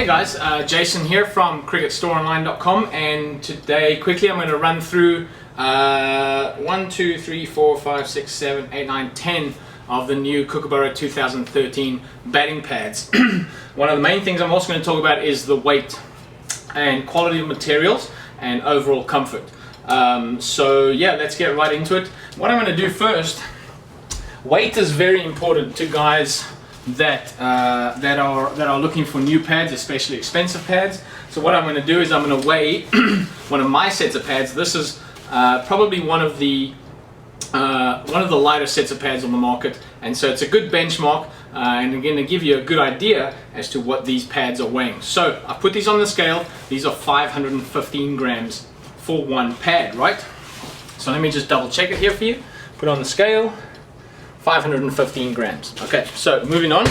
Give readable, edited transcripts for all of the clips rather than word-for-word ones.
Hey guys, Jason here from cricketstoreonline.com, and today quickly I'm going to run through 1, 2, 3, 4, 5, 6, 7, 8, 9, 10 of the new Kookaburra 2013 batting pads. One of the main things I'm also going to talk about is the weight and quality of materials and overall comfort. So yeah, let's get right into it. What I'm going to do first, weight is very important to guys that are looking for new pads, especially expensive pads. So what I'm going to do is I'm going to weigh one of my sets of pads. This is probably one of the lighter sets of pads on the market, and so it's a good benchmark, and again to give you a good idea as to what these pads are weighing. So I put these on the scale. These are 515 grams for one pad, right? So let me just double check it here for you. Put it on the scale. 515 grams. Okay, so moving on,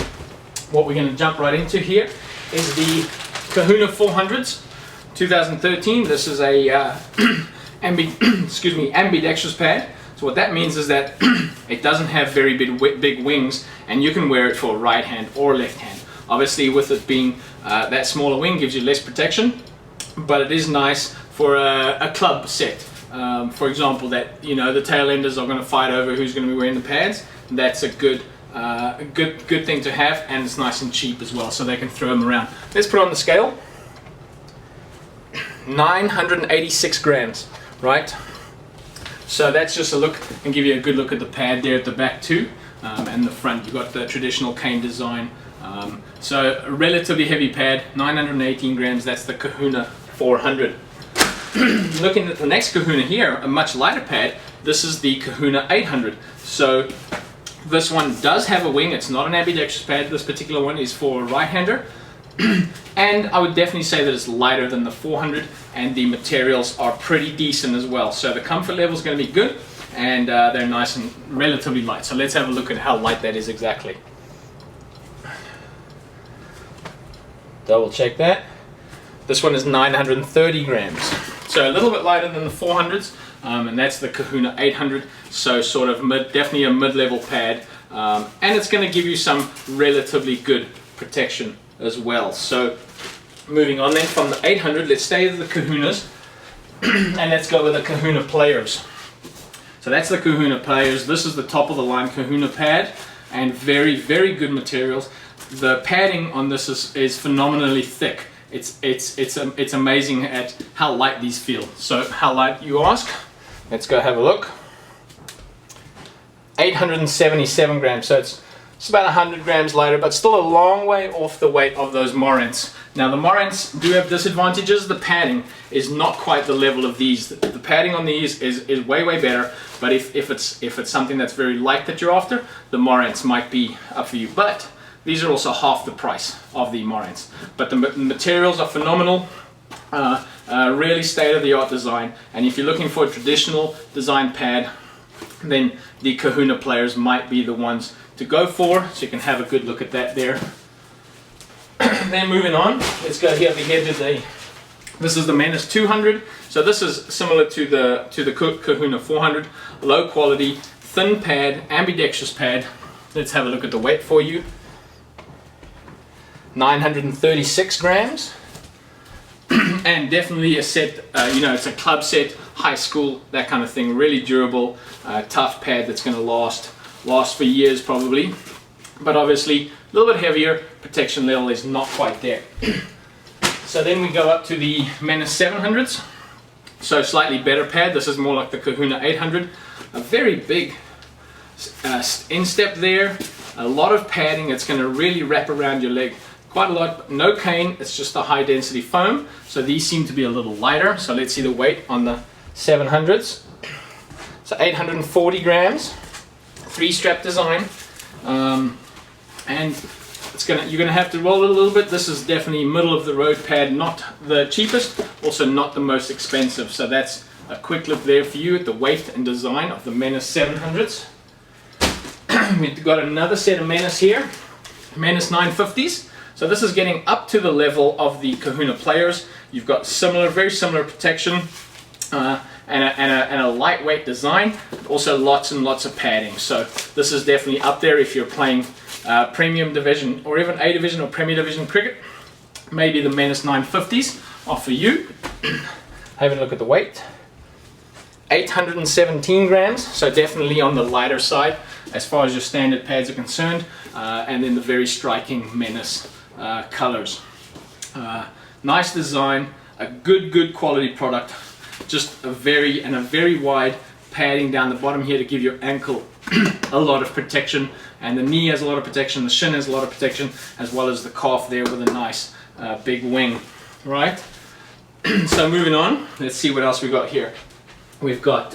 what we're going to jump right into here is the Kahuna 400s 2013. This is a ambidextrous pad. So what that means is that it doesn't have very big wings, and you can wear it for right hand or left hand. Obviously, with it being that smaller wing gives you less protection, but it is nice for a club set. For example, that the tail enders are going to fight over who's going to be wearing the pads. That's a good thing to have, and it's nice and cheap as well, so they can throw them around. Let's put it on the scale. 986 grams, right? So that's just a look, and give you a good look at the pad there at the back too, and the front. You've got the traditional cane design. So a relatively heavy pad, 918 grams. That's the Kahuna 400. Looking at the next Kahuna here, a much lighter pad. This is the Kahuna 800. So this one does have a wing. It's not an ambidextrous pad. This particular one is for a right-hander. And I would definitely say that it's lighter than the 400, and the materials are pretty decent as well. So the comfort level is going to be good, and they're nice and relatively light. So let's have a look at how light that is exactly. Double check that. This one is 930 grams. So a little bit lighter than the 400s, and that's the Kahuna 800. So sort of definitely a mid-level pad, and it's going to give you some relatively good protection as well. So moving on then from the 800, let's stay with the Kahunas, and let's go with the Kahuna Players. So that's the Kahuna Players. This is the top of the line Kahuna pad, and very, very good materials. The padding on this is phenomenally thick. It's amazing at how light these feel. So how light, you ask? Let's go have a look. 877 grams. So it's about 100 grams lighter, but still a long way off the weight of those Morants. Now the Morants do have disadvantages. The padding is not quite the level of these. The padding on these is way better. But if it's something that's very light that you're after, the Morants might be up for you. But these are also half the price of the Morants. But the materials are phenomenal, really state-of-the-art design. And if you're looking for a traditional design pad, then the Kahuna Players might be the ones to go for. So you can have a good look at that there. Then moving on, let's go here to this is the Menace 200. So this is similar to the Kahuna 400, low quality, thin pad, ambidextrous pad. Let's have a look at the weight for you. 936 grams, and definitely a set, it's a club set, high school, that kind of thing. Really durable, tough pad that's going to last for years probably, but obviously a little bit heavier. Protection level is not quite there. So then we go up to the Menace 700s, so slightly better pad. This is more like the Kahuna 800, a very big instep there, a lot of padding. It's going to really wrap around your leg quite a lot, but no cane. It's just a high density foam, so these seem to be a little lighter. So let's see the weight on the 700s. So 840 grams, 3-strap design, and you're gonna have to roll it a little bit. This is definitely middle of the road pad, not the cheapest, also not the most expensive. So that's a quick look there for you at the weight and design of the Menace 700s. We've got another set of Menace here, Menace 950s. So this is getting up to the level of the Kahuna Players. You've got very similar protection, and a lightweight design, but also lots and lots of padding. So this is definitely up there if you're playing premium division or even A division or Premier Division cricket. maybe the Menace 950s are for you. Have a look at the weight. 817 grams, so definitely on the lighter side as far as your standard pads are concerned, and then the very striking Menace colors. Nice design, a good quality product, just a very wide padding down the bottom here to give your ankle a lot of protection, and the knee has a lot of protection, the shin has a lot of protection, as well as the calf there with a nice big wing, right? So moving on, let's see what else we got here. We've got,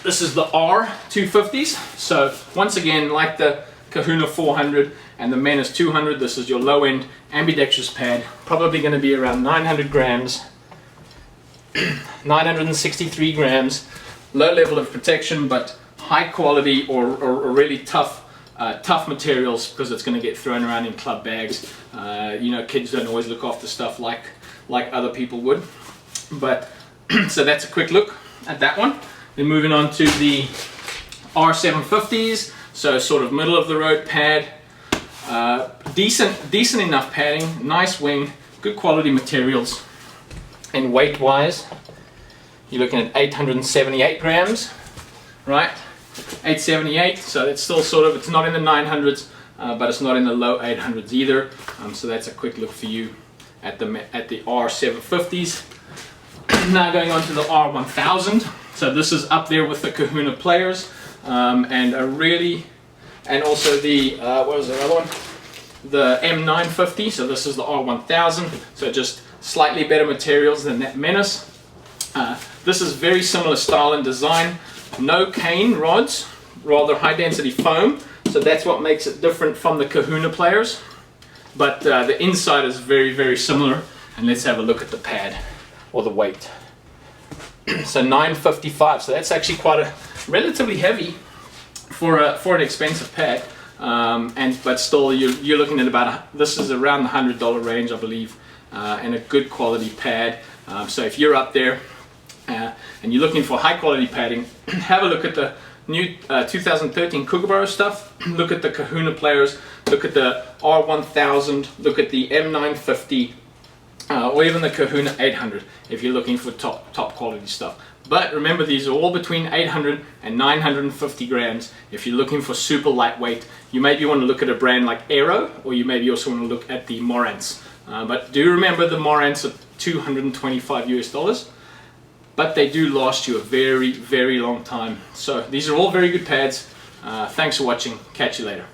this is the R250s, so once again, like the Kahuna 400 and the Menace 200, this is your low end ambidextrous pad, probably going to be around 900 grams, 963 grams, low level of protection, but high quality or really tough materials, because it's going to get thrown around in club bags. You know, kids don't always look after stuff like other people would. But so that's a quick look at that one. Then moving on to the R750s, so sort of middle of the road pad, decent enough padding, nice wing, good quality materials. And weight wise, you're looking at 878 grams, right? 878, so it's still sort of, it's not in the 900s, but it's not in the low 800s either. So that's a quick look for you at the R750s. Now going on to the R1000. So this is up there with the Kahuna players, and also the what was the other one? The M950. So this is the R1000. So just slightly better materials than that Menace. This is very similar style and design. No cane rods, rather high density foam. So that's what makes it different from the Kahuna players. But the inside is very similar. And let's have a look at the pad or the weight. So 955. So that's actually quite a relatively heavy for an expensive pad. But still, you're looking at about this is around the $100 range, I believe, and a good quality pad. So if you're up there and you're looking for high quality padding, have a look at the new 2013 Kookaburra stuff. Look at the Kahuna players. Look at the R1000. Look at the M950. Or even the Kahuna 800 if you're looking for top quality stuff. But remember, these are all between 800 and 950 grams. If you're looking for super lightweight, you maybe want to look at a brand like Aero, or you maybe also want to look at the Menace. But do remember the Menace are $225 US, but they do last you a very long time. So these are all very good pads. Thanks for watching. Catch you later.